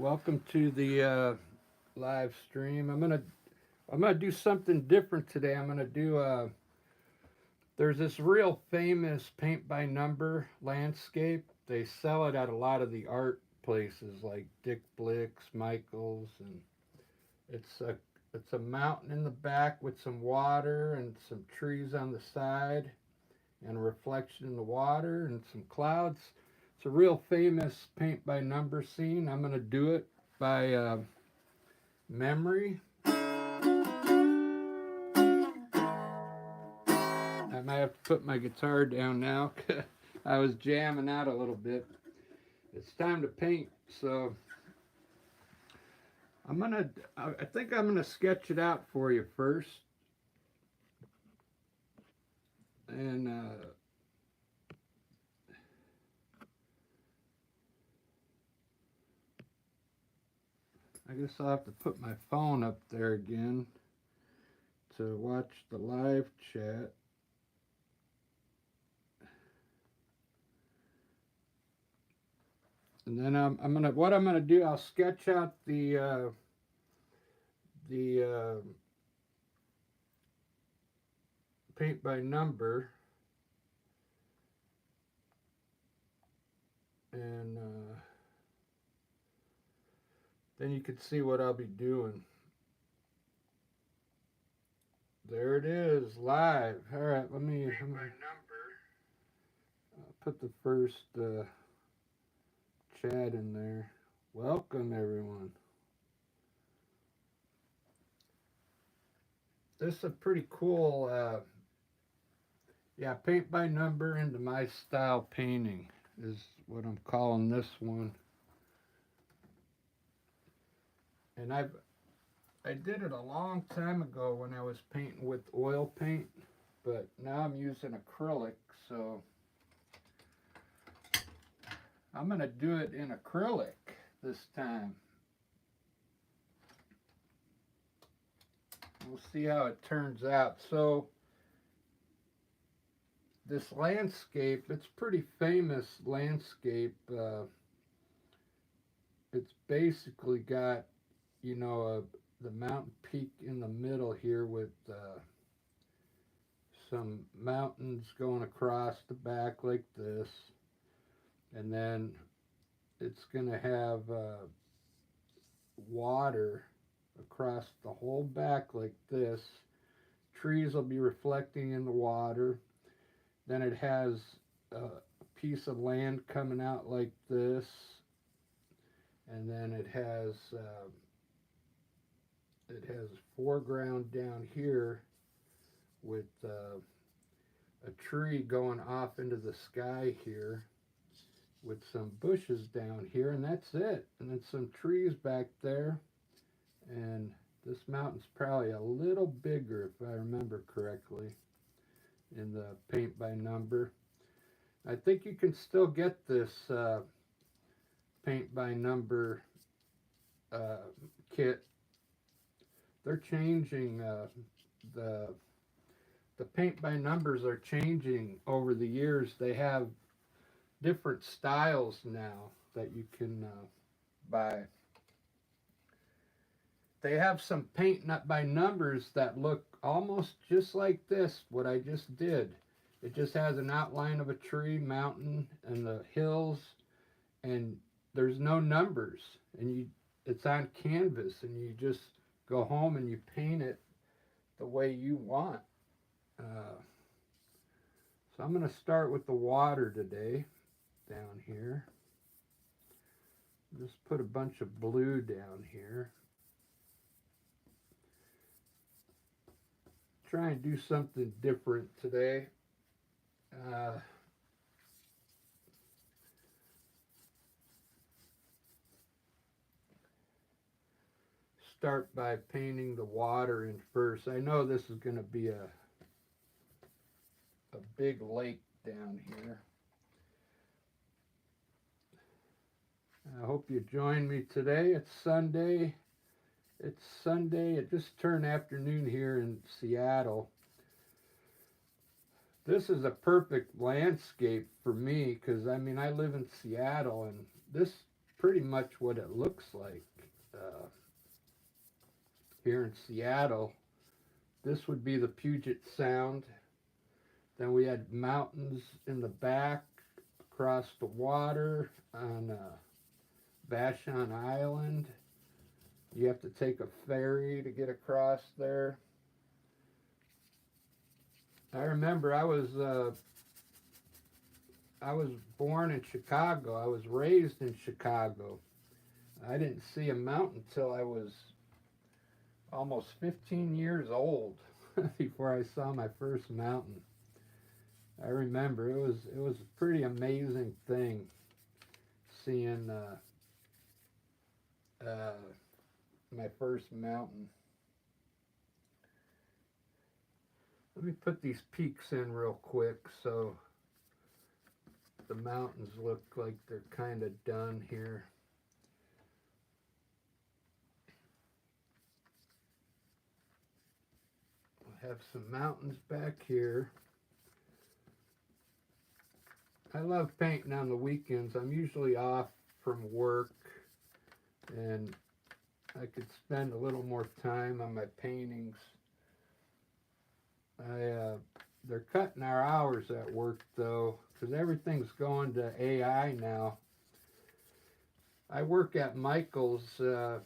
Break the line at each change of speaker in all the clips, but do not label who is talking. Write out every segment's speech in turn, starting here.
welcome to the live stream. I'm gonna do something different today. I'm gonna do there's this real famous paint by number landscape. They sell it at a lot of the art places like Dick Blick's, Michael's, and it's a it's a mountain in the back with some water and some trees on the side and a reflection in the water and some clouds. It's a real famous paint by number scene. I'm gonna do it by memory. I might have to put my guitar down now. I was jamming out a little bit. It's time to paint, so I think I'm gonna sketch it out for you first, and I guess I'll have to put my phone up there again to watch the live chat. And then what I'm gonna do, I'll sketch out the paint by number, and then you can see what I'll be doing. There it is, live. All right, let me put the first chat in there. Welcome, everyone. This is a pretty cool, paint by number into my style painting is what I'm calling this one. And I did it a long time ago when I was painting with oil paint, but now I'm using acrylic, so I'm gonna do it in acrylic this time. We'll see how it turns out. So this landscape, it's pretty famous landscape. It's basically got, the mountain peak in the middle here with some mountains going across the back like this. And then it's going to have water across the whole back like this. Trees will be reflecting in the water. Then it has a piece of land coming out like this. And then it has foreground down here with a tree going off into the sky here with some bushes down here, and that's it. And then some trees back there, and this mountain's probably a little bigger if I remember correctly in the paint by number. I think you can still get this paint by number kit. They're changing the paint by numbers are changing over the years. They have different styles now that you can buy. They have some paint by numbers that look almost just like this, what I just did. It just has an outline of a tree, mountain, and the hills, and there's no numbers, and it's on canvas, and you just go home and you paint it the way you want. So I'm going to start with the water today down here. Just put a bunch of blue down here. Try and do something different today. Start by painting the water in first. I know this is going to be a big lake down here. I hope you join me today. It's Sunday. It just turned afternoon here in Seattle. This is a perfect landscape for me because I live in Seattle, and this pretty much what it looks like here in Seattle. This would be the Puget Sound. Then we had mountains in the back across the water on Vashon Island. You have to take a ferry to get across there. I remember I was born in Chicago. I was raised in Chicago. I didn't see a mountain till I was almost 15 years old before I saw my first mountain. I remember it was a pretty amazing thing seeing my first mountain. Let me put these peaks in real quick so the mountains look like they're kind of done here. I have some mountains back here. I love painting on the weekends. I'm usually off from work and I could spend a little more time on my paintings. They're cutting our hours at work though, because everything's going to AI now. I work at Michael's, and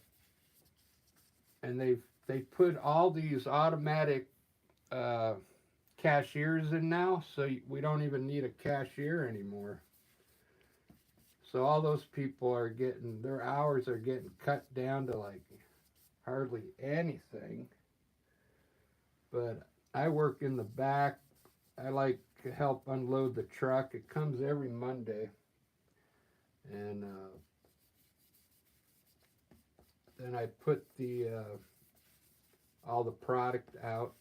they put all these automatic cashiers in now, so we don't even need a cashier anymore. So all those people are getting, their hours are getting cut down to like hardly anything. But I work in the back. I like to help unload the truck. It comes every Monday. And then I put the all the product out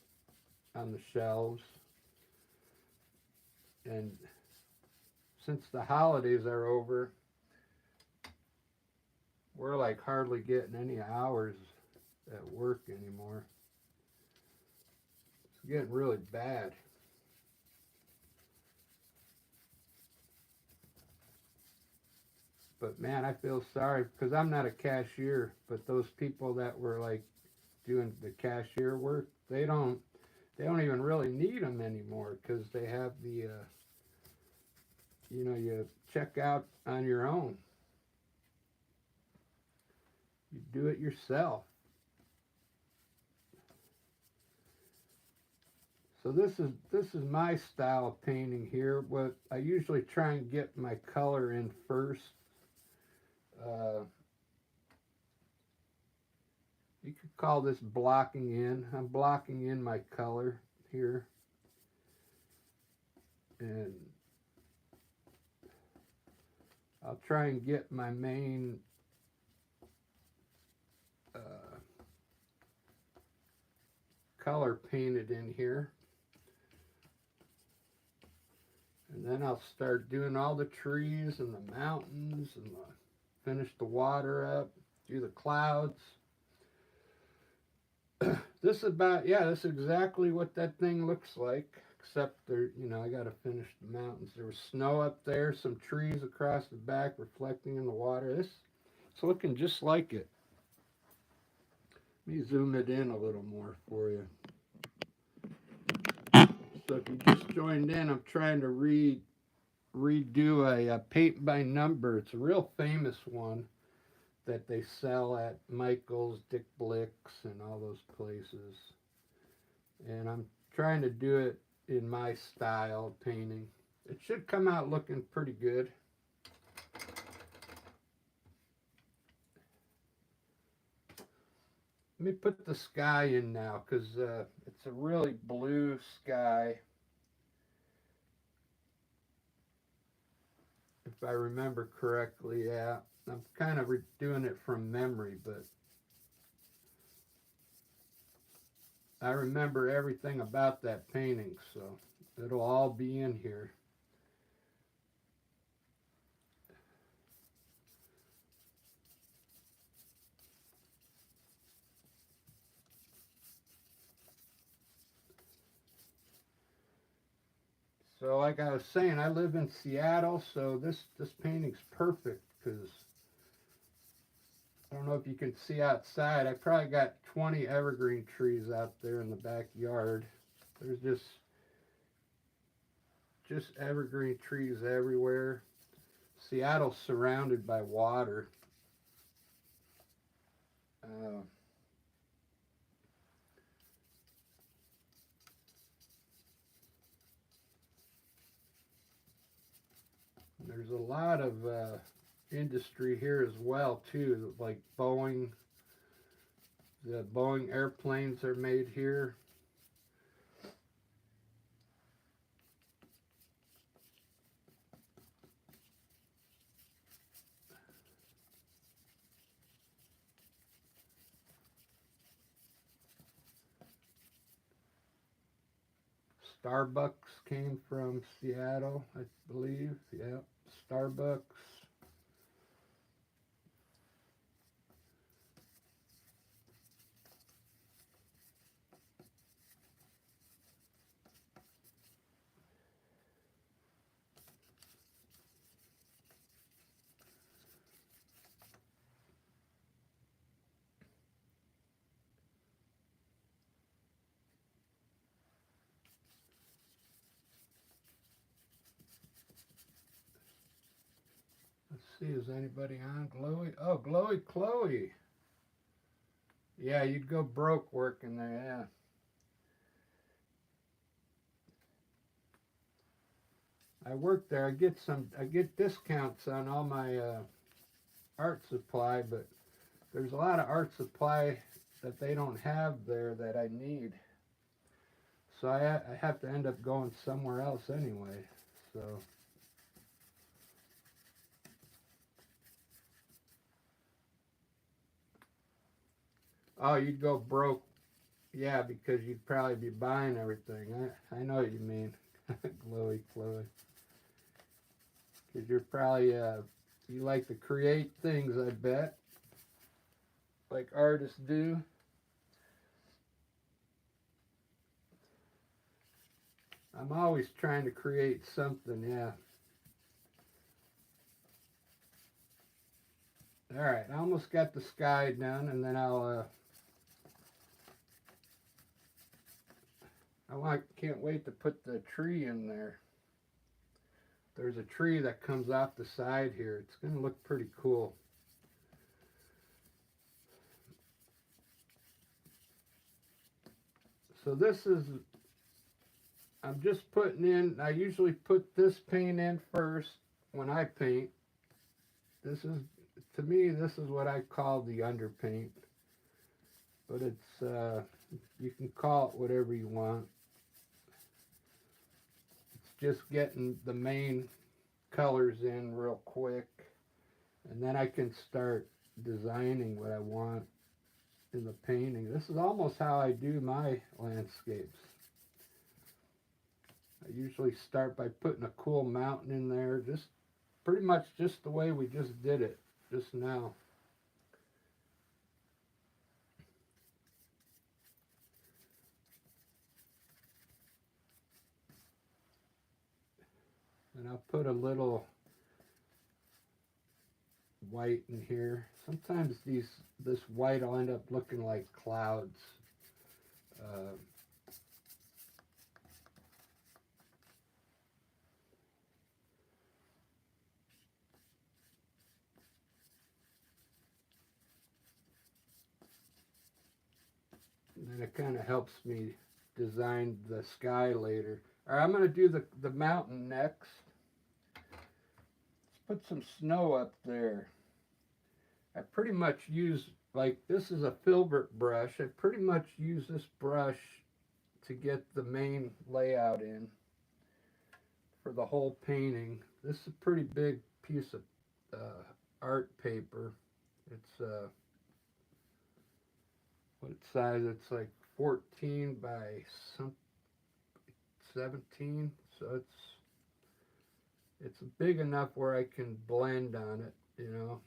on the shelves. And since the holidays are over, we're like hardly getting any hours at work anymore. It's getting really bad. But man, I feel sorry because I'm not a cashier, but those people that were like doing the cashier work, they don't even really need them anymore because they have the you check out on your own. You do it yourself. So this is my style of painting here. What I usually try and get my color in first. You could call this blocking in. I'm blocking in my color here. And I'll try and get my main color painted in here. And then I'll start doing all the trees and the mountains and finish the water up, do the clouds. This is exactly what that thing looks like, except I got to finish the mountains. There was snow up there, some trees across the back reflecting in the water. It's looking just like it. Let me zoom it in a little more for you. So if you just joined in, I'm trying to redo a paint by number. It's a real famous one that they sell at Michael's, Dick Blick's, and all those places. And I'm trying to do it in my style of painting. It should come out looking pretty good. Let me put the sky in now because it's a really blue sky. If I remember correctly, yeah. I'm kind of doing it from memory, but I remember everything about that painting, so it'll all be in here. So like I was saying, I live in Seattle, so this painting's perfect because I don't know if you can see outside. I probably got 20 evergreen trees out there in the backyard. There's just evergreen trees everywhere. Seattle's surrounded by water. Uh, there's a lot of industry here as well too, like Boeing. The Boeing airplanes are made here. Starbucks came from Seattle, I believe. Yeah, Starbucks. Let's see, is anybody on? Glowy? Oh, Glowy Chloe. Yeah, you'd go broke working there, yeah. I work there. I get discounts on all my art supply, but there's a lot of art supply that they don't have there that I need. So I have to end up going somewhere else anyway. So, oh, you'd go broke. Yeah, because you'd probably be buying everything. I know what you mean. Glowy Chloe. Because you're probably, you like to create things, I bet. Like artists do. I'm always trying to create something, yeah. All right, I almost got the sky done, and then can't wait to put the tree in there. There's a tree that comes off the side here. It's going to look pretty cool. So I'm just putting in, I usually put this paint in first when I paint. This is, to me, this is what I call the underpaint. But you can call it whatever you want. It's just getting the main colors in real quick. And then I can start designing what I want in the painting. This is almost how I do my landscapes. I usually start by putting a cool mountain in there, just pretty much just the way we just did it just now. And I'll put a little white in here. Sometimes this white will end up looking like clouds. Uh, and then it kind of helps me design the sky later. All right, I'm going to do the mountain next. Let's put some snow up there. I pretty much use, like, this is a filbert brush. I pretty much use this brush to get the main layout in for the whole painting. This is a pretty big piece of art paper. It's what size? It's like 14 by some 17, so it's big enough where I can blend on it, you know.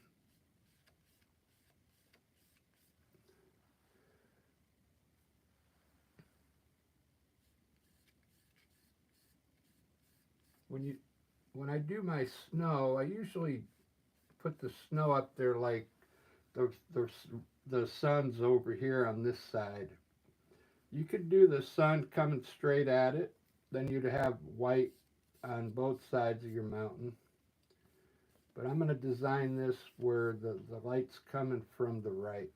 When I do my snow, I usually put the snow up there like the sun's over here on this side. You could do the sun coming straight at it, then you'd have white on both sides of your mountain. But I'm going to design this where the light's coming from the right.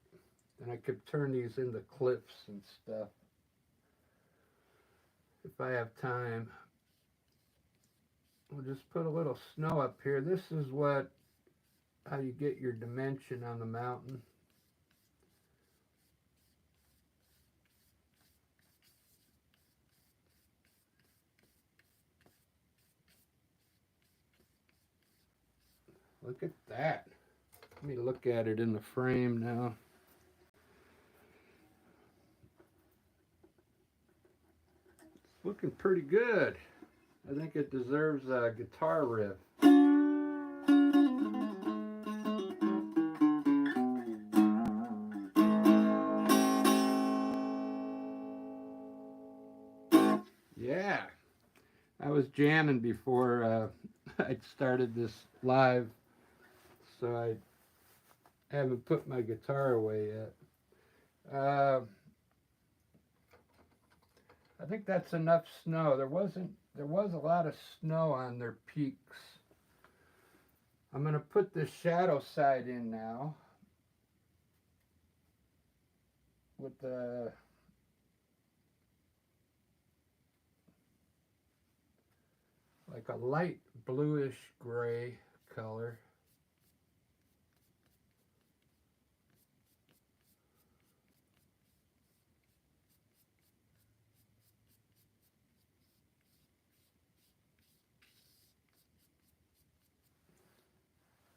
And I could turn these into cliffs and stuff if I have time. We'll just put a little snow up here. This is how you get your dimension on the mountain. Look at that. Let me look at it in the frame now. It's looking pretty good. I think it deserves a guitar riff. Yeah, I was jamming before I started this live, so I haven't put my guitar away yet. I think that's enough snow. There was a lot of snow on their peaks. I'm going to put the shadow side in now with the like a light bluish gray color.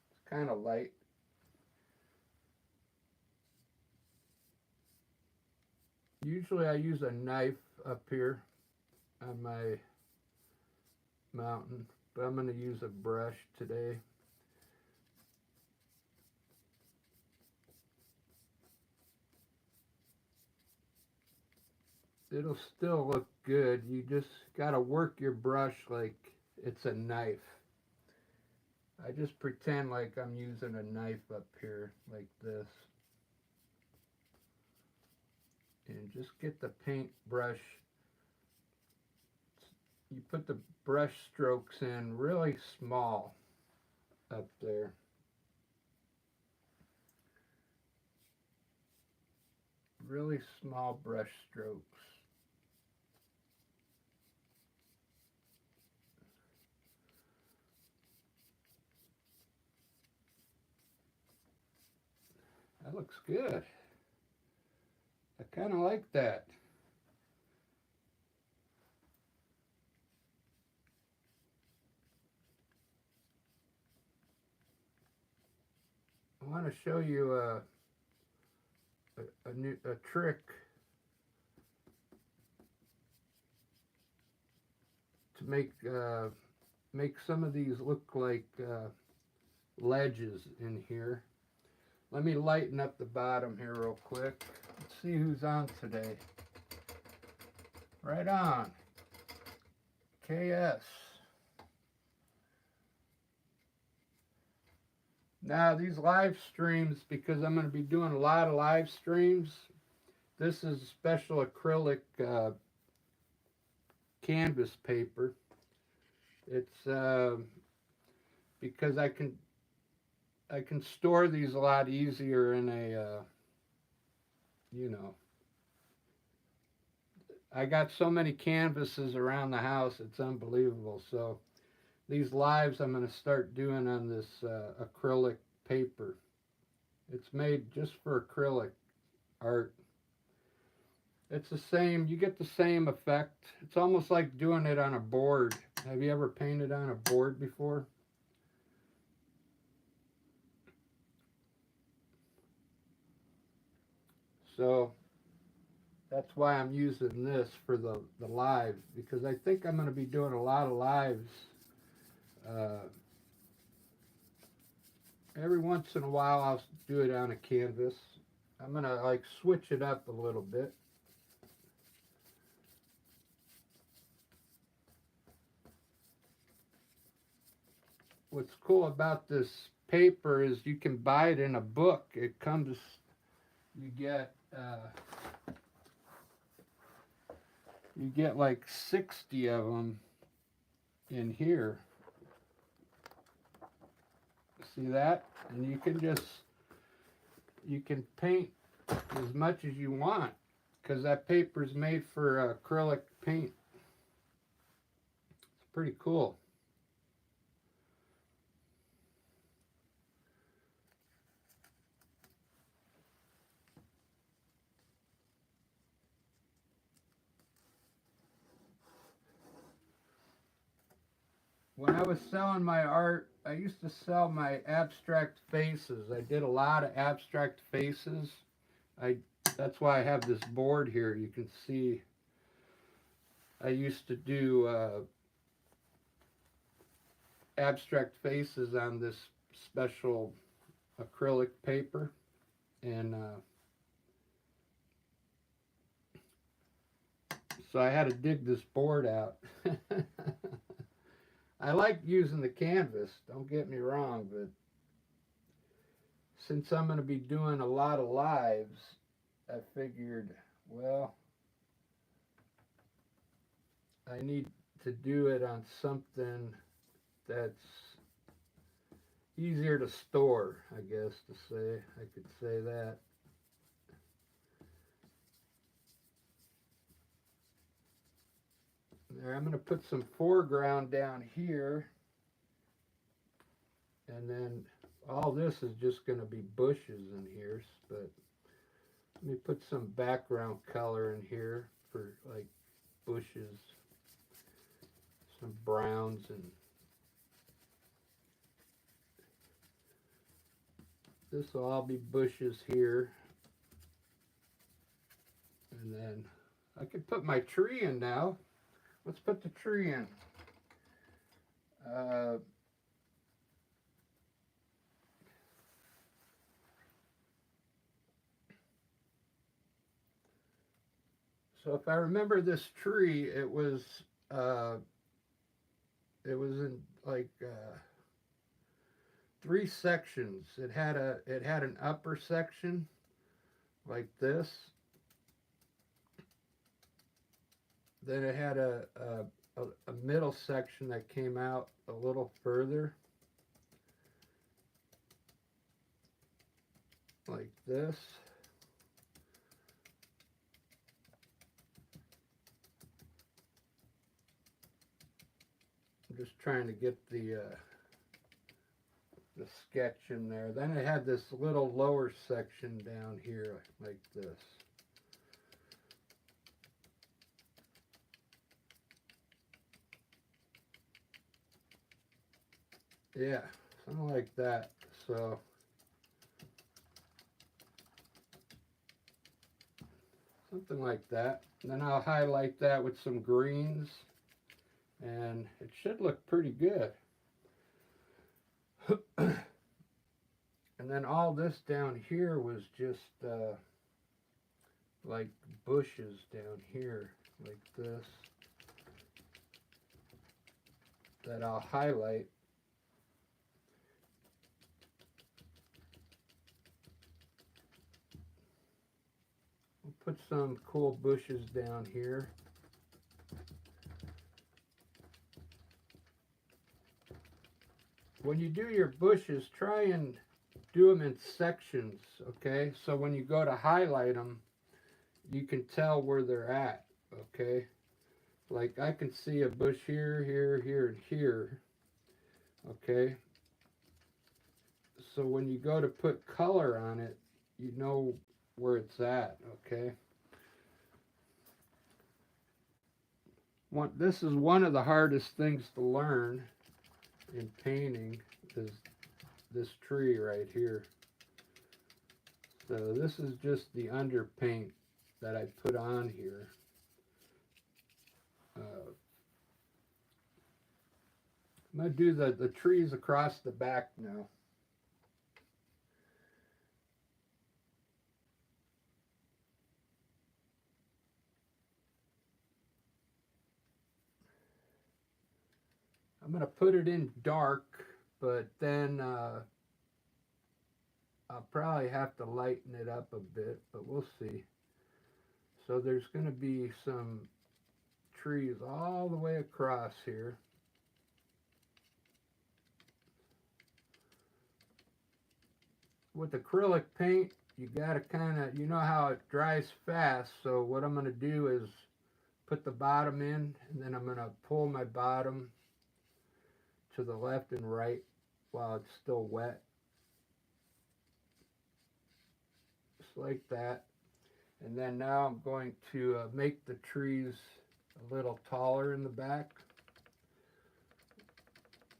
It's kind of light. Usually I use a knife up here on my mountain, but I'm going to use a brush today. It'll still look good. You just got to work your brush like it's a knife. I just pretend like I'm using a knife up here like this. And just get the paint brush. You put the brush strokes in really small up there. Really small brush strokes. That looks good. I kind of like that. I want to show you a trick to make some of these look like ledges in here. Let me lighten up the bottom here real quick. Let's see who's on today. Right on. KS. Now these live streams, because I'm going to be doing a lot of live streams, this is special acrylic canvas paper. It's because I can store these a lot easier in a I got so many canvases around the house, it's unbelievable. So these lives I'm going to start doing on this acrylic paper. It's made just for acrylic art. It's the same, you get the same effect. It's almost like doing it on a board. Have you ever painted on a board before? So that's why I'm using this for the lives, because I think I'm going to be doing a lot of lives. Every once in a while I'll do it on a canvas. I'm going to like switch it up a little bit. What's cool about this paper is you can buy it in a book. It comes, you get like 60 of them in here. See that? And you can paint as much as you want because that paper is made for acrylic paint. It's pretty cool. When I was selling my art, I used to sell my abstract faces. I did a lot of abstract faces. That's why I have this board here. You can see I used to do abstract faces on this special acrylic paper, and so I had to dig this board out. I like using the canvas, don't get me wrong, but since I'm going to be doing a lot of lives, I figured, well, I need to do it on something that's easier to store, I guess to say. I could say that. There, I'm going to put some foreground down here, and then all this is just going to be bushes in here, but let me put some background color in here for like bushes, some browns, and this will all be bushes here. And then I could put my tree in now. Let's put the tree in. So if I remember this tree, it was in like 3 sections. It had an upper section like this. Then it had a middle section that came out a little further, like this. I'm just trying to get the sketch in there. Then it had this little lower section down here like this. Yeah, something like that. So something like that. And then I'll highlight that with some greens, and it should look pretty good. And then all this down here was just like bushes down here like this that I'll highlight. We'll put some cool bushes down here. When you do your bushes, try and do them in sections, okay? So when you go to highlight them, you can tell where they're at, okay? Like I can see a bush here, here, here, and here, okay? So when you go to put color on it, you know where it's at, okay? This is one of the hardest things to learn in painting, is this tree right here. So this is just the underpaint that I put on here. I'm going to do the trees across the back now. I'm going to put it in dark, but then I'll probably have to lighten it up a bit, but we'll see. So there's going to be some trees all the way across here. With acrylic paint, you got to kind of, you know how it dries fast. So what I'm going to do is put the bottom in, and then I'm going to pull my bottom to the left and right while it's still wet. Just like that. And then now I'm going to make the trees a little taller in the back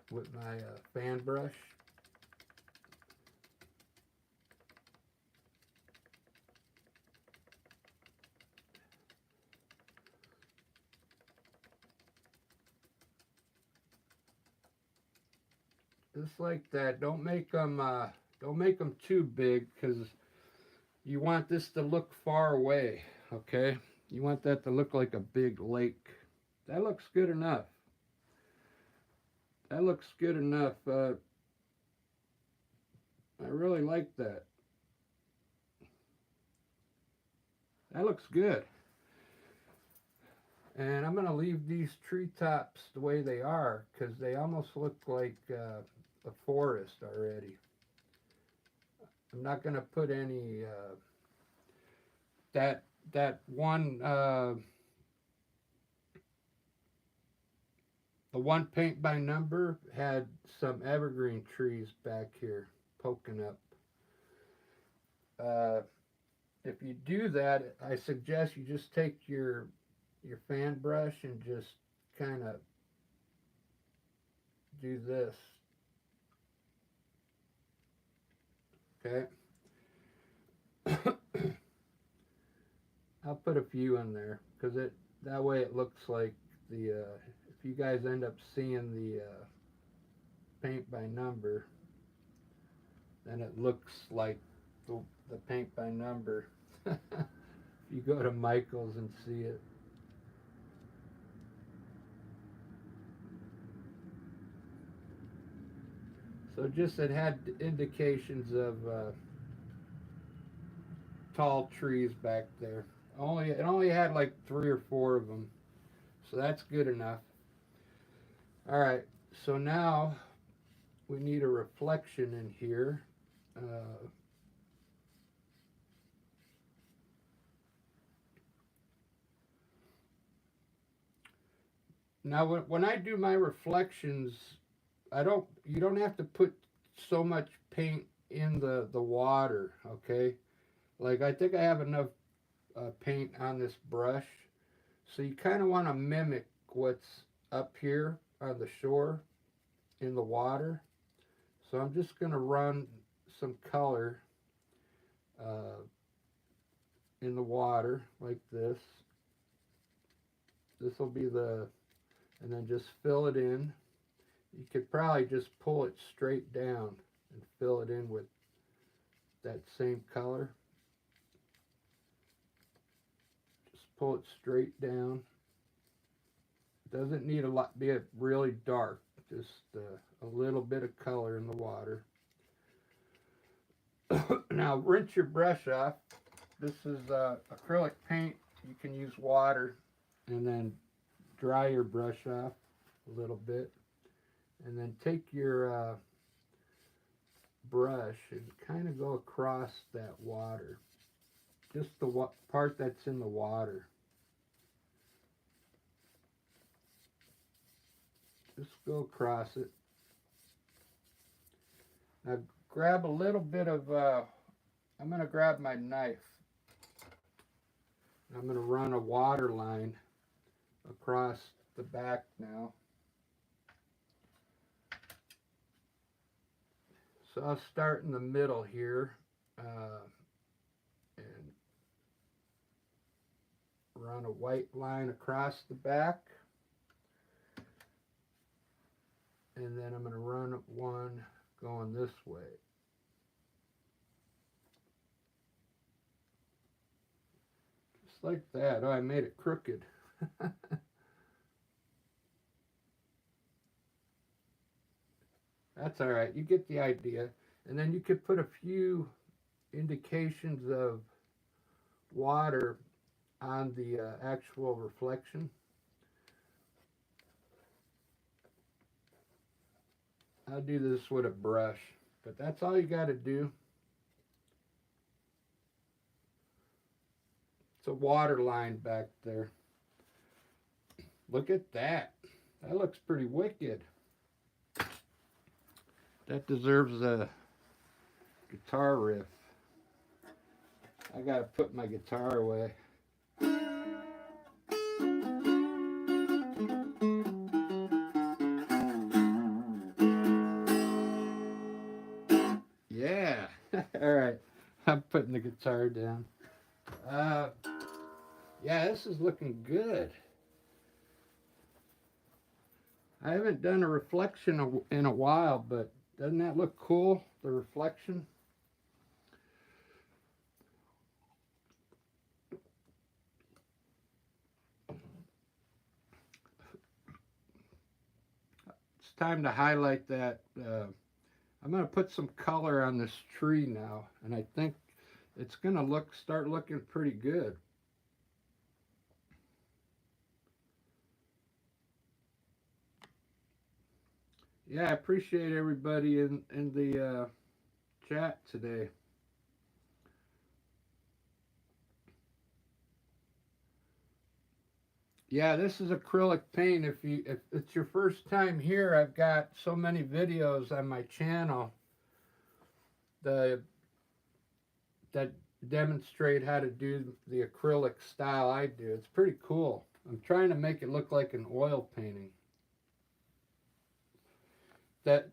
with my fan brush. Just like that. Don't make them too big, because you want this to look far away. Okay, you want that to look like a big lake. That looks good enough. That looks good enough. I really like that. That looks good. And I'm going to leave these treetops the way they are, because they almost look like a forest already. I'm not going to put any that one the one paint by number had some evergreen trees back here poking up. If you do that, I suggest you just take your fan brush and just kind of do this. Okay. I'll put a few in there, because that way it looks like the if you guys end up seeing the paint by number, then it looks like the paint by number. If you go to Michael's and see it. So just it had indications of tall trees back there. It only had like 3 or 4 of them, so that's good enough. All right, so now we need a reflection in here. Now, when I do my reflections, you don't have to put so much paint in the water, okay? Like, I think I have enough paint on this brush. So you kind of want to mimic what's up here on the shore in the water. So I'm just going to run some color in the water like this. This will be and then just fill it in. You could probably just pull it straight down and fill it in with that same color. Just pull it straight down. Doesn't need be really dark, just a little bit of color in the water. Now rinse your brush off. This is acrylic paint. You can use water, and then dry your brush off a little bit, and then take your brush and kind of go across that water, just the part that's in the water. Just go across it. Now grab a little bit of, I'm going to grab my knife. I'm going to run a water line across the back now. So I'll start in the middle here and run a white line across the back. And then I'm going to run one going this way. Just like that. Oh, I made it crooked. That's all right. You get the idea. And then you could put a few indications of water on the actual reflection. I'll do this with a brush, but that's all you got to do. It's a water line back there. Look at that. That looks pretty wicked. That deserves a guitar riff. I gotta put my guitar away. Yeah. All right. I'm putting the guitar down. Yeah, this is looking good. I haven't done a reflection in a while, but doesn't that look cool, the reflection? It's time to highlight that. I'm going to put some color on this tree now, and I think it's going to start looking pretty good. Yeah, I appreciate everybody in the chat today. Yeah, this is acrylic paint. If it's your first time here, I've got so many videos on my channel that demonstrate how to do the acrylic style I do. It's pretty cool. I'm trying to make it look like an oil painting.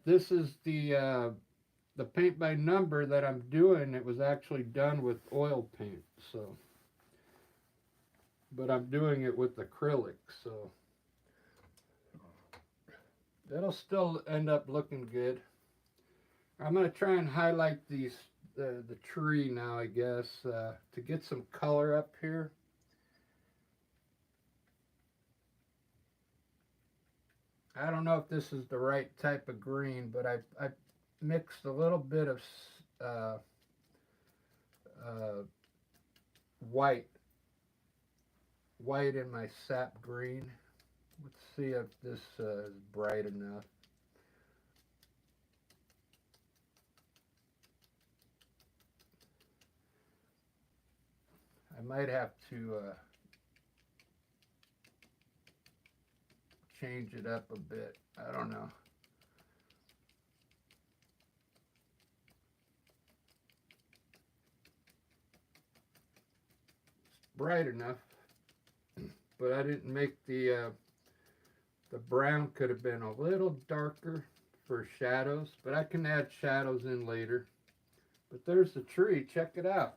This is the paint by number that I'm doing. It was actually done with oil paint, so, but I'm doing it with acrylic, so that'll still end up looking good. I'm going to try and highlight the tree now, I guess, to get some color up here. I don't know if this is the right type of green, but I mixed a little bit of white in my sap green. Let's see if this is bright enough. I might have to change it up a bit. I don't know. It's bright enough, but I didn't make the brown could have been a little darker for shadows, but I can add shadows in later. But there's the tree. Check it out.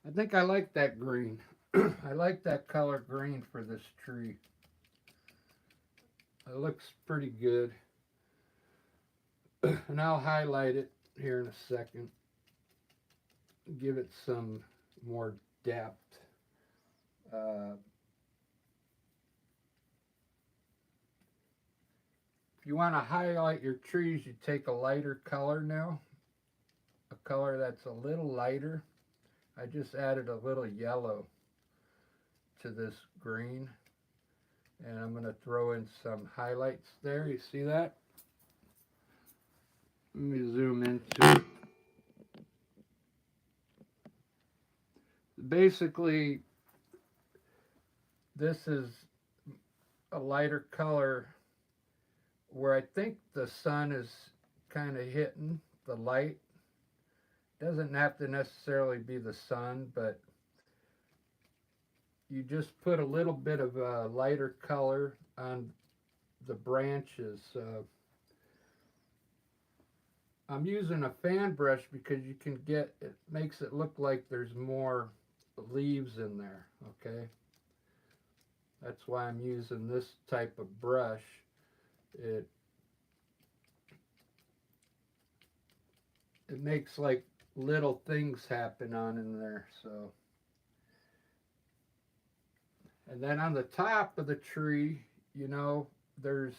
I think I like that green. I like that color green for this tree. It looks pretty good. And I'll highlight it here in a second. Give it some more depth. If you want to highlight your trees, you take a lighter color now. A color that's a little lighter. I just added a little yellow to this green. And I'm going to throw in some highlights there. You see that? Let me zoom into it. Basically, this is a lighter color where I think the sun is kind of hitting the light. Doesn't have to necessarily be the sun, but you just put a little bit of a lighter color on the branches. I'm using a fan brush because you can get, it makes it look like there's more leaves in there, okay? That's why I'm using this type of brush. It makes like little things happen on in there, so. And then on the top of the tree, you know, there's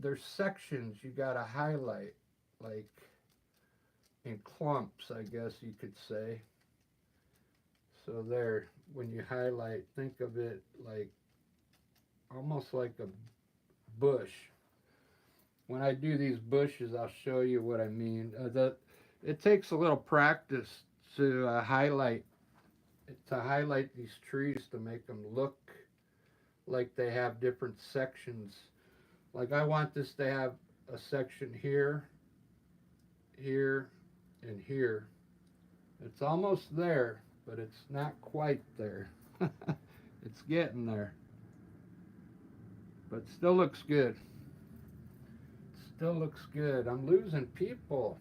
there's sections you gotta highlight, like in clumps, I guess you could say. So there, when you highlight, think of it like almost like a bush. When I do these bushes, I'll show you what I mean. It takes a little practice to highlight these trees to make them look like they have different sections. Like I want this to have a section here, here, and here. It's almost there, but it's not quite there. It's getting there. But still looks good. Still looks good. I'm losing people.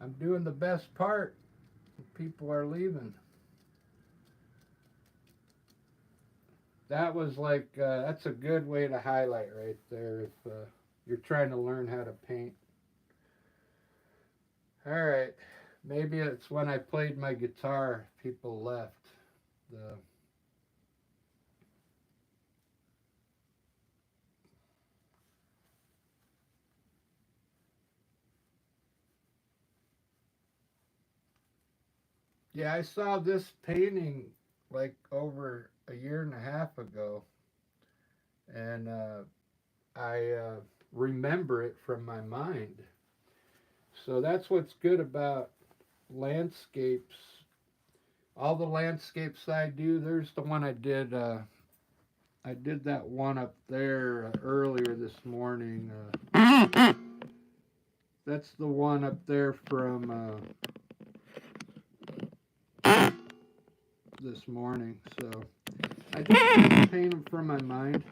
I'm doing the best part. People are leaving. That was like, that's a good way to highlight right there if you're trying to learn how to paint. All right. Maybe it's when I played my guitar, people left. The Yeah, I saw this painting like over a year and a half ago, and I remember it from my mind. So that's what's good about landscapes. All the landscapes I do, there's the one I did. I did that one up there earlier this morning. That's the one up there from this morning. So I just paint them from my mind.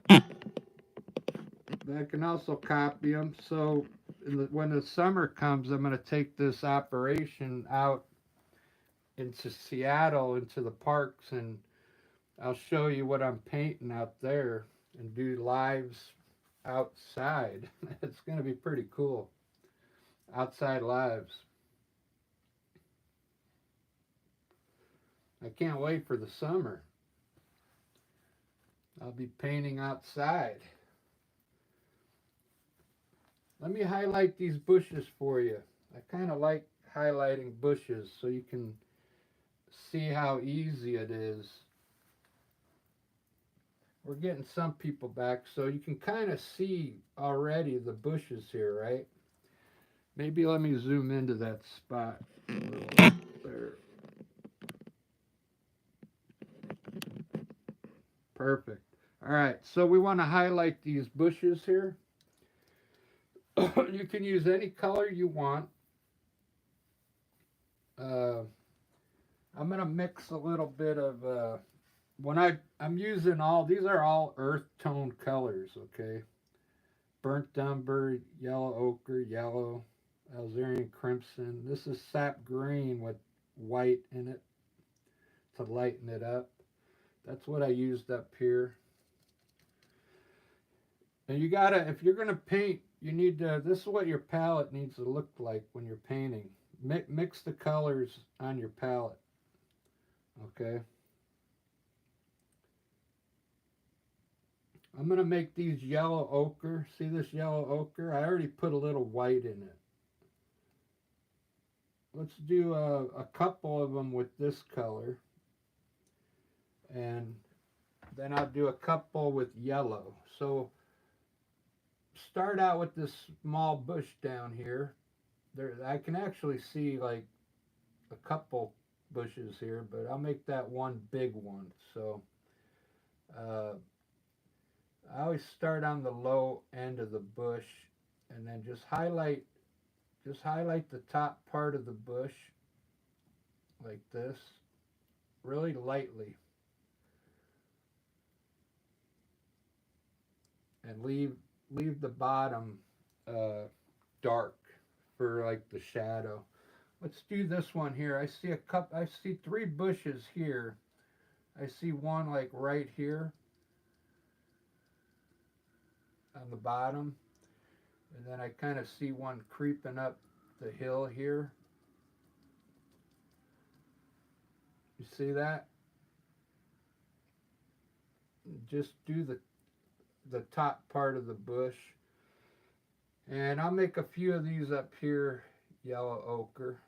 But I can also copy them. So when the summer comes, I'm going to take this operation out into Seattle, into the parks, and I'll show you what I'm painting out there and do lives outside. It's going to be pretty cool. Outside lives. I can't wait for the summer. I'll be painting outside. Let me highlight these bushes for you. I kind of like highlighting bushes so you can see how easy it is. We're getting some people back, so you can kind of see already the bushes here, right? Maybe let me zoom into that spot a little there. Perfect. All right, so we want to highlight these bushes here. You can use any color you want. I'm going to mix a little bit of, I'm using these are all earth tone colors, okay? Burnt umber, yellow ochre, yellow, Alzerian crimson. This is sap green with white in it to lighten it up. That's what I used up here. And you gotta, if you're gonna paint, you need to, this is what your palette needs to look like when you're painting. Mix the colors on your palette, okay? I'm gonna make these yellow ochre. See this yellow ochre? I already put a little white in it. Let's do a couple of them with this color. And then I'll do a couple with yellow. So start out with this small bush down here. There, I can actually see like a couple bushes here, but I'll make that one big one. So I always start on the low end of the bush, and then just highlight the top part of the bush like this, really lightly, and leave the bottom dark for like the shadow. Let's do this one here. I see 3 bushes here. I see one like right here on the bottom, and then I kind of see one creeping up the hill here. You see that? Just do the top part of the bush. And I'll make a few of these up here, yellow ochre.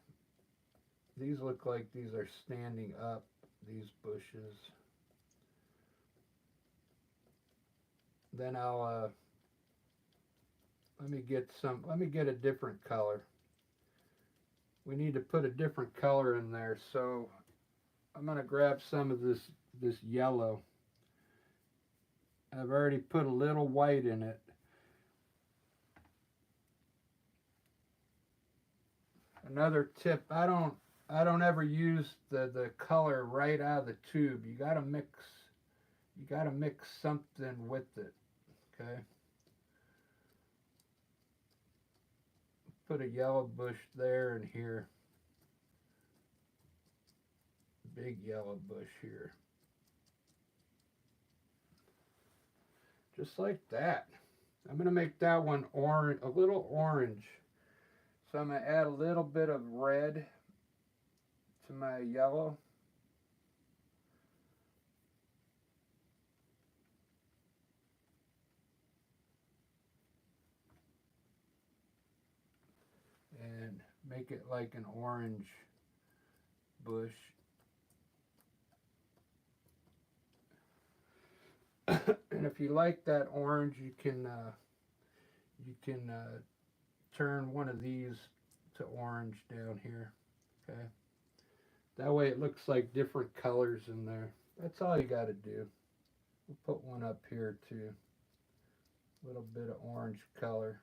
These look like these are standing up, these bushes. Then I'll let me get a different color. We need to put a different color in there, so I'm going to grab some of this yellow. I've already put a little white in it. Another tip, I don't ever use the color right out of the tube. You gotta mix something with it. Okay. Put a yellow bush there and here. Big yellow bush here. Just like that. I'm gonna make that one orange, a little orange. So I'm gonna add a little bit of red to my yellow. And make it like an orange bush. And if you like that orange, you can turn one of these to orange down here. Okay, that way it looks like different colors in there. That's all you got to do. We'll put one up here too. A little bit of orange color.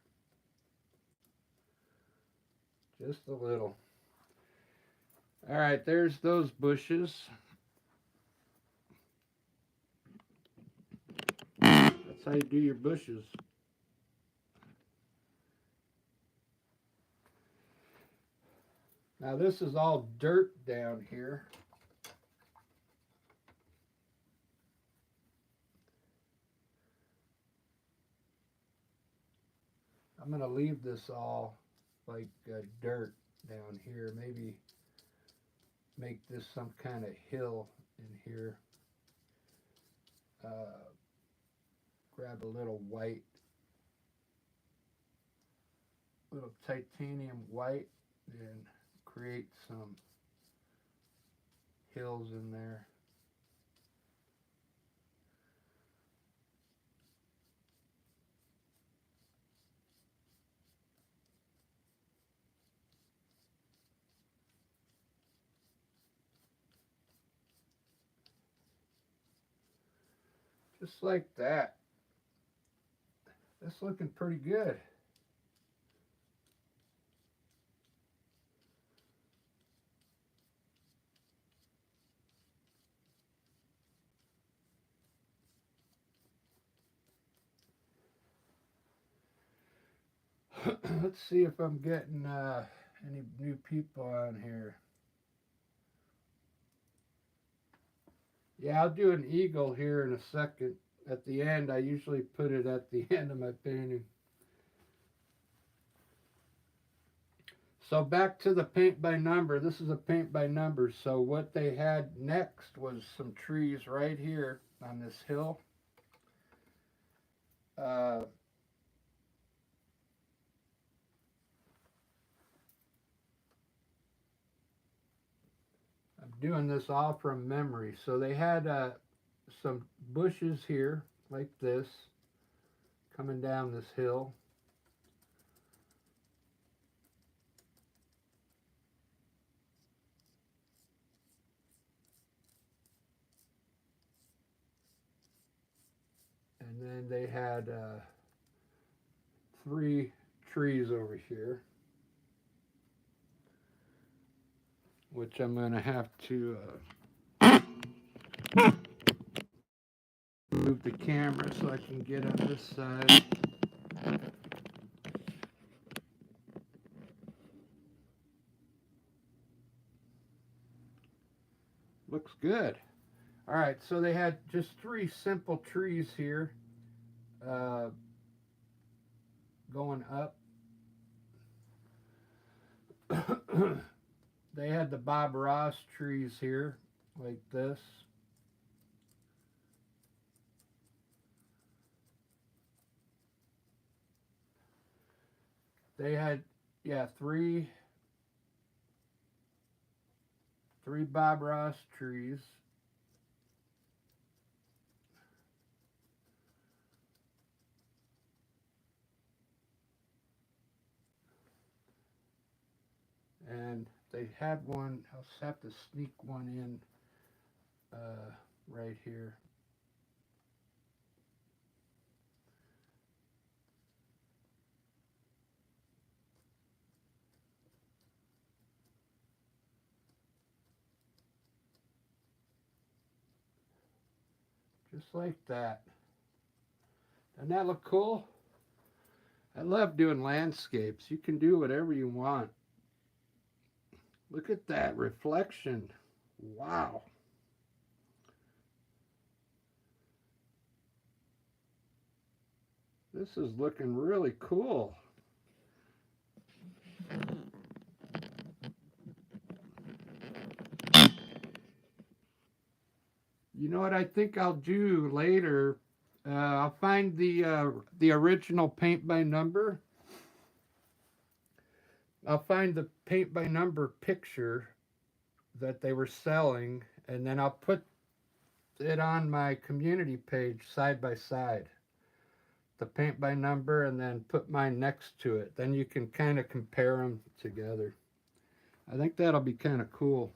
Just a little. All right, there's those bushes. That's how you do your bushes. Now this is all dirt down here. I'm going to leave this all like dirt down here. Maybe make this some kind of hill in here. Grab a little white, little titanium white, and create some hills in there. Just like that. That's looking pretty good. Let's see if I'm getting any new people on here. Yeah, I'll do an eagle here in a second. At the end, I usually put it at the end of my painting. So back to the paint by number. This is a paint by number. So what they had next was some trees right here on this hill. I'm doing this all from memory. So they had some bushes here like this coming down this hill. And then they had 3 trees over here, which I'm going to have to move the camera so I can get on this side. Looks good. All right, so they had just 3 simple trees here going up. They had the Bob Ross trees here like this. They had, yeah, three Bob Ross trees. And they had one, I'll have to sneak one in right here. Just like that. Doesn't that look cool? I love doing landscapes. You can do whatever you want. Look at that reflection. Wow. This is looking really cool. You know what I think I'll do later? I'll find the original paint by number. I'll find the paint by number picture that they were selling, and then I'll put it on my community page side by side. The paint by number, and then put mine next to it. Then you can kind of compare them together. I think that'll be kind of cool.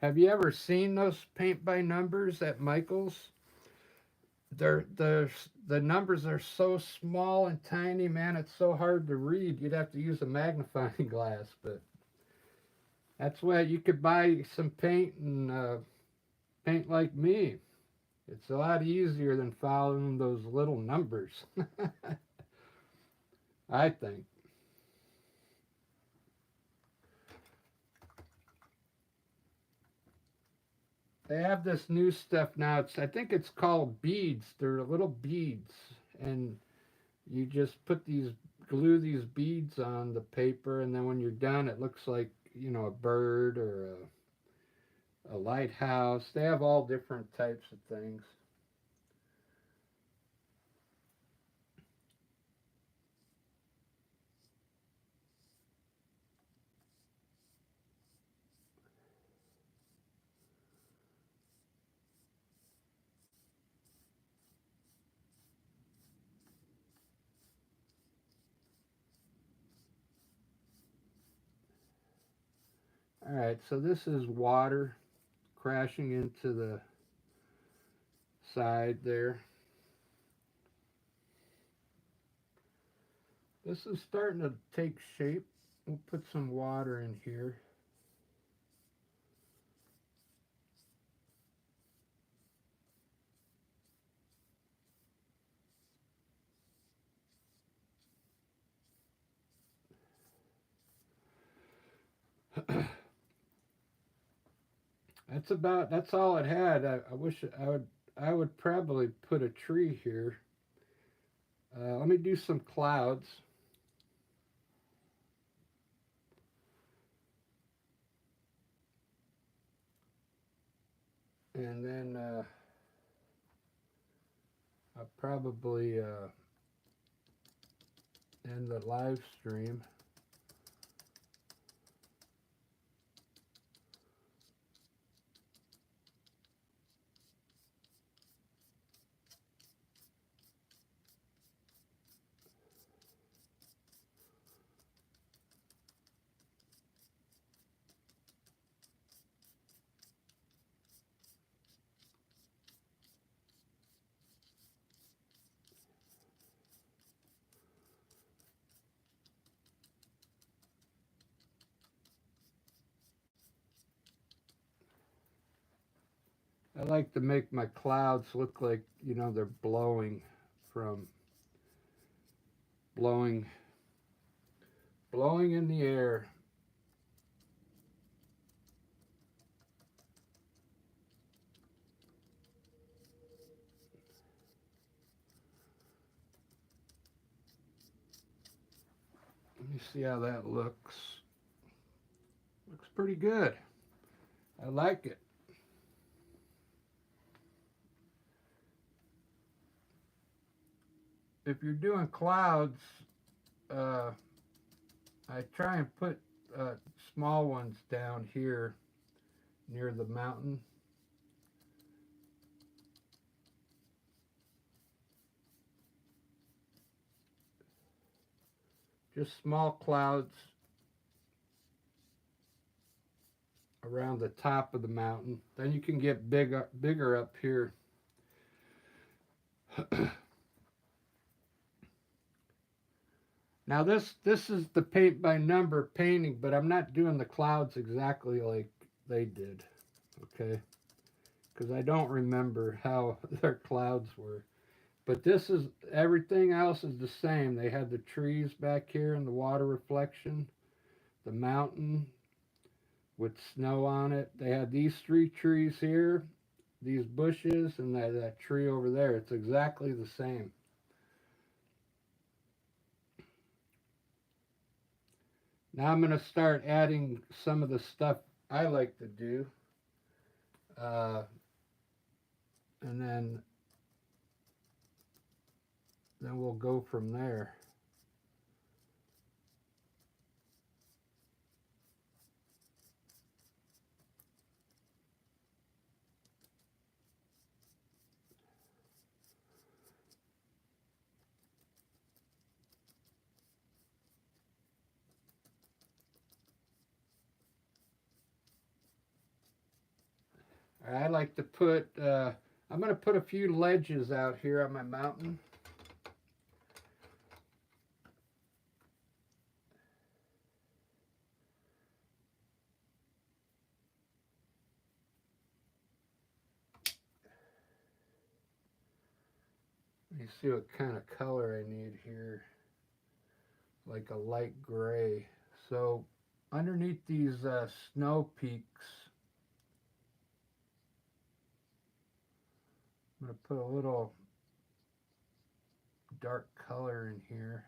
Have you ever seen those paint by numbers at Michael's? The numbers are so small and tiny, man. It's so hard to read. You'd have to use a magnifying glass, but that's why you could buy some paint and paint like me. It's a lot easier than following those little numbers. I think. They have this new stuff now. I think it's called beads. They're little beads, and you just glue these beads on the paper, and then when you're done, it looks like a bird or a lighthouse. They have all different types of things. All right, so this is water crashing into the side there. This is starting to take shape. We'll put some water in here. That's all it had. I wish I would probably put a tree here. Let me do some clouds. And then I'll probably end the live stream. I like to make my clouds look like they're from blowing blowing in the air. Let me see how that looks. Looks pretty good. I like it. if you're doing clouds, uh, I try and put small ones down here near the mountain. Just small clouds around the top of the mountain. Then you can get bigger up here. Now this is the paint by number painting, but I'm not doing the clouds exactly like they did, okay? Because I don't remember how their clouds were. But this is, everything else is the same. They had the trees back here and the water reflection, the mountain with snow on it. They had these 3 trees here, these bushes, and that tree over there. It's exactly the same. Now I'm going to start adding some of the stuff I like to do. And then we'll go from there. I like to put, I'm going to put a few ledges out here on my mountain. Let me see what kind of color I need here. Like a light gray. So underneath these snow peaks, I'm going to put a little dark color in here.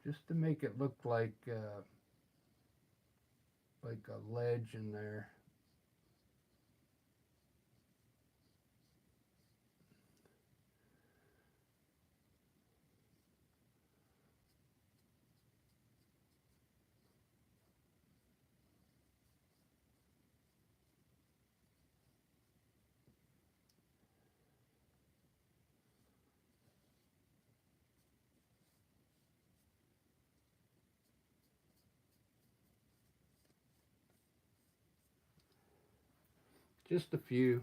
Just to make it look like a ledge in there. Just a few.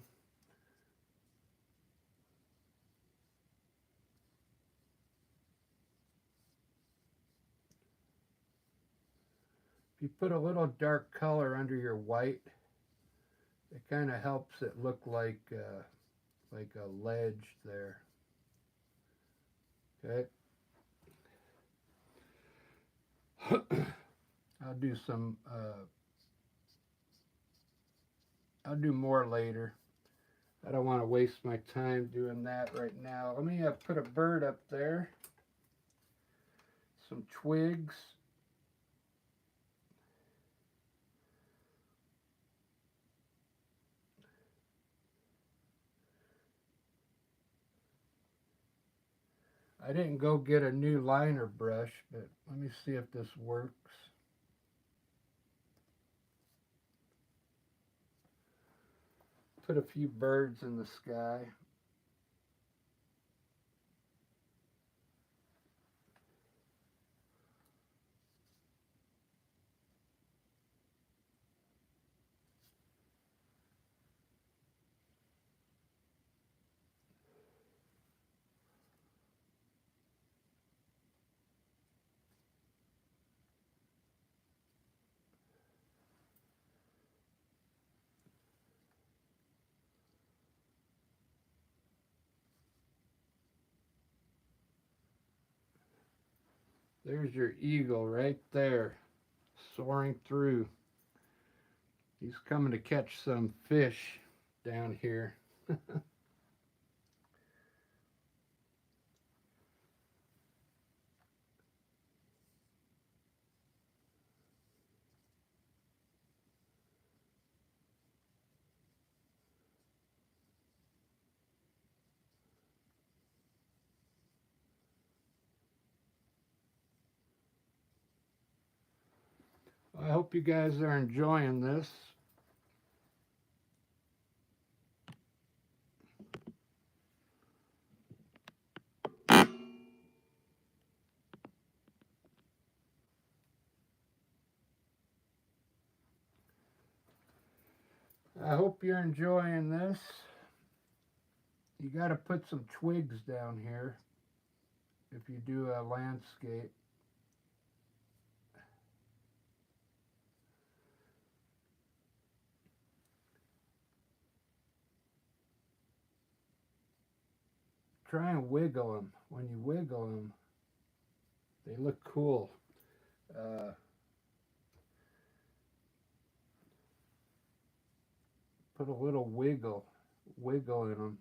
If you put a little dark color under your white, it kind of helps it look like a ledge there. Okay. I'll do some. I'll do more later. I don't want to waste my time doing that right now. Let me put a bird up there. Some twigs. I didn't go get a new liner brush, but let me see if this works. Put a few birds in the sky. There's your eagle right there, soaring through. He's coming to catch some fish down here. hope you guys are enjoying this. I hope you're enjoying this. You got to put some twigs down here if you do a landscape. Try and wiggle them. When you wiggle them, they look cool. Put a little wiggle in them.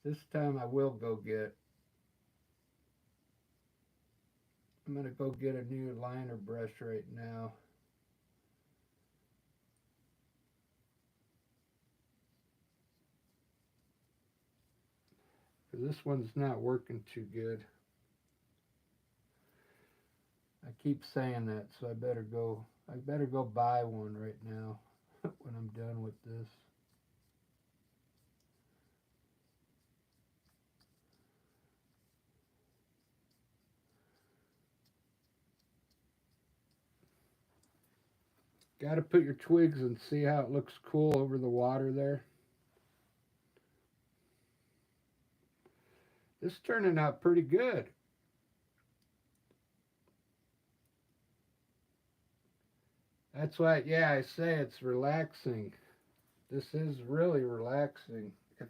This time I will go get, I'm going to go get a new liner brush right now. This one's not working too good. I keep saying that, so I better go buy one right now when I'm done with this. Got to put your twigs and see how it looks cool over the water there. This is turning out pretty good. That's why, yeah, I say it's relaxing. This is really relaxing. If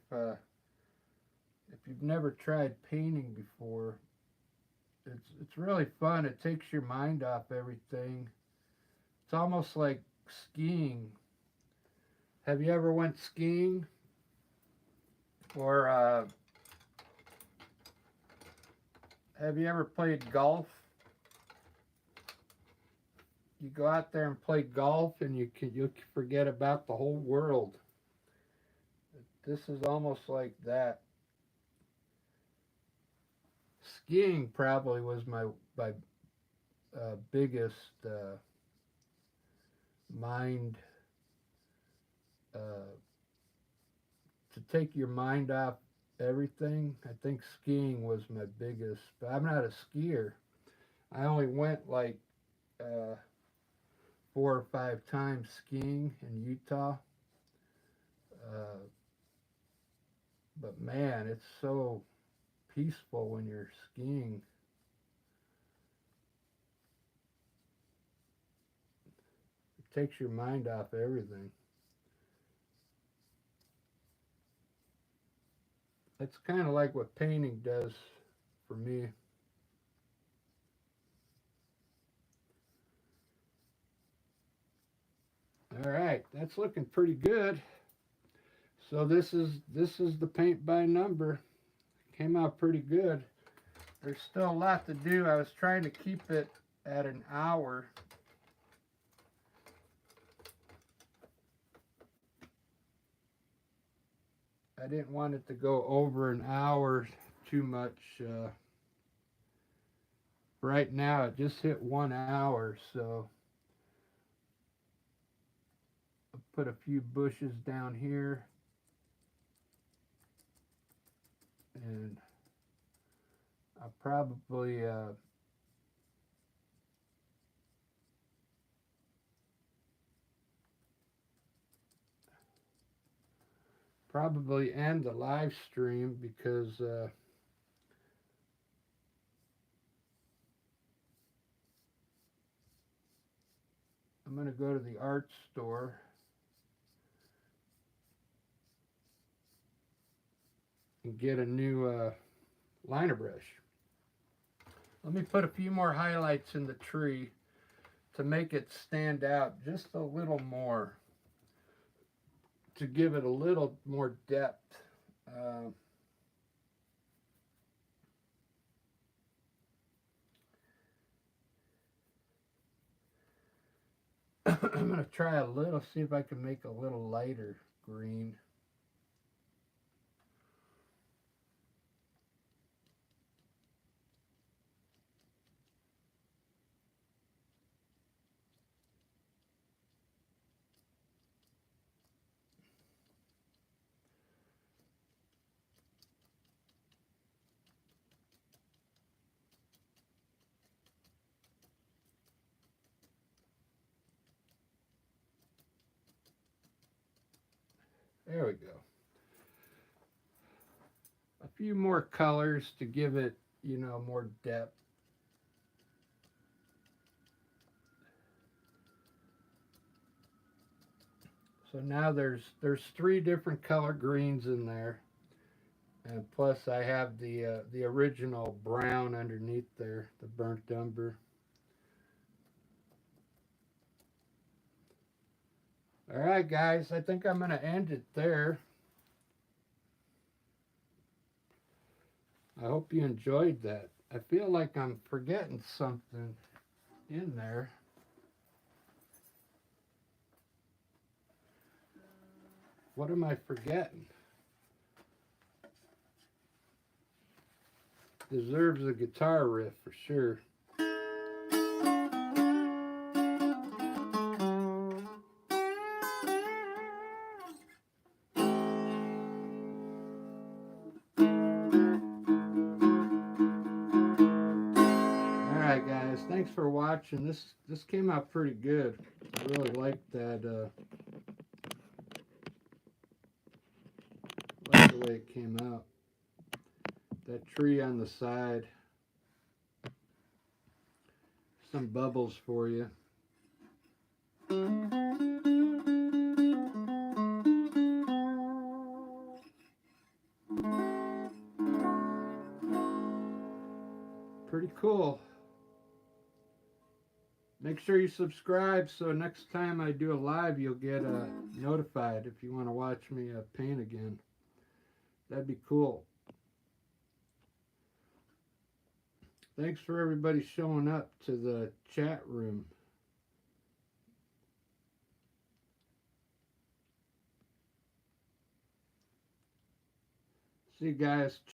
you've never tried painting before, it's really fun. It takes your mind off everything. It's almost like skiing. Have you ever went skiing? Or have you ever played golf? You go out there and play golf and you forget about the whole world. This is almost like that. Skiing probably was my biggest mind, to take your mind off everything. I think skiing was my biggest, but I'm not a skier. I only went like 4 or 5 times skiing in Utah. But man, it's so peaceful when you're skiing. It takes your mind off everything. It's kind of like what painting does for me. All right, that's looking pretty good. So this is the paint by number. Came out pretty good. There's still a lot to do. I was trying to keep it at an hour. I didn't want it to go over an hour too much. Right now it just hit 1 hour, so I'll put a few bushes down here. And I'll probably end the live stream because I'm going to go to the art store and get a new liner brush. Let me put a few more highlights in the tree to make it stand out just a little more, to give it a little more depth. I'm going to try a little, see if I can make a little lighter green. There we go. A few more colors to give it, you know, more depth. So now there's 3 different color greens in there, and plus I have the original brown underneath there, the burnt umber. All right, guys, I think I'm gonna end it there. I hope you enjoyed that. I feel like I'm forgetting something in there. What am I forgetting? Deserves a guitar riff for sure. Alright guys, thanks for watching. This came out pretty good. I really like that like the way it came out. That tree on the side. Some bubbles for you. Pretty cool. Make sure you subscribe so next time I do a live you'll get notified if you want to watch me paint again. That'd be cool. Thanks for everybody showing up to the chat room. See you guys.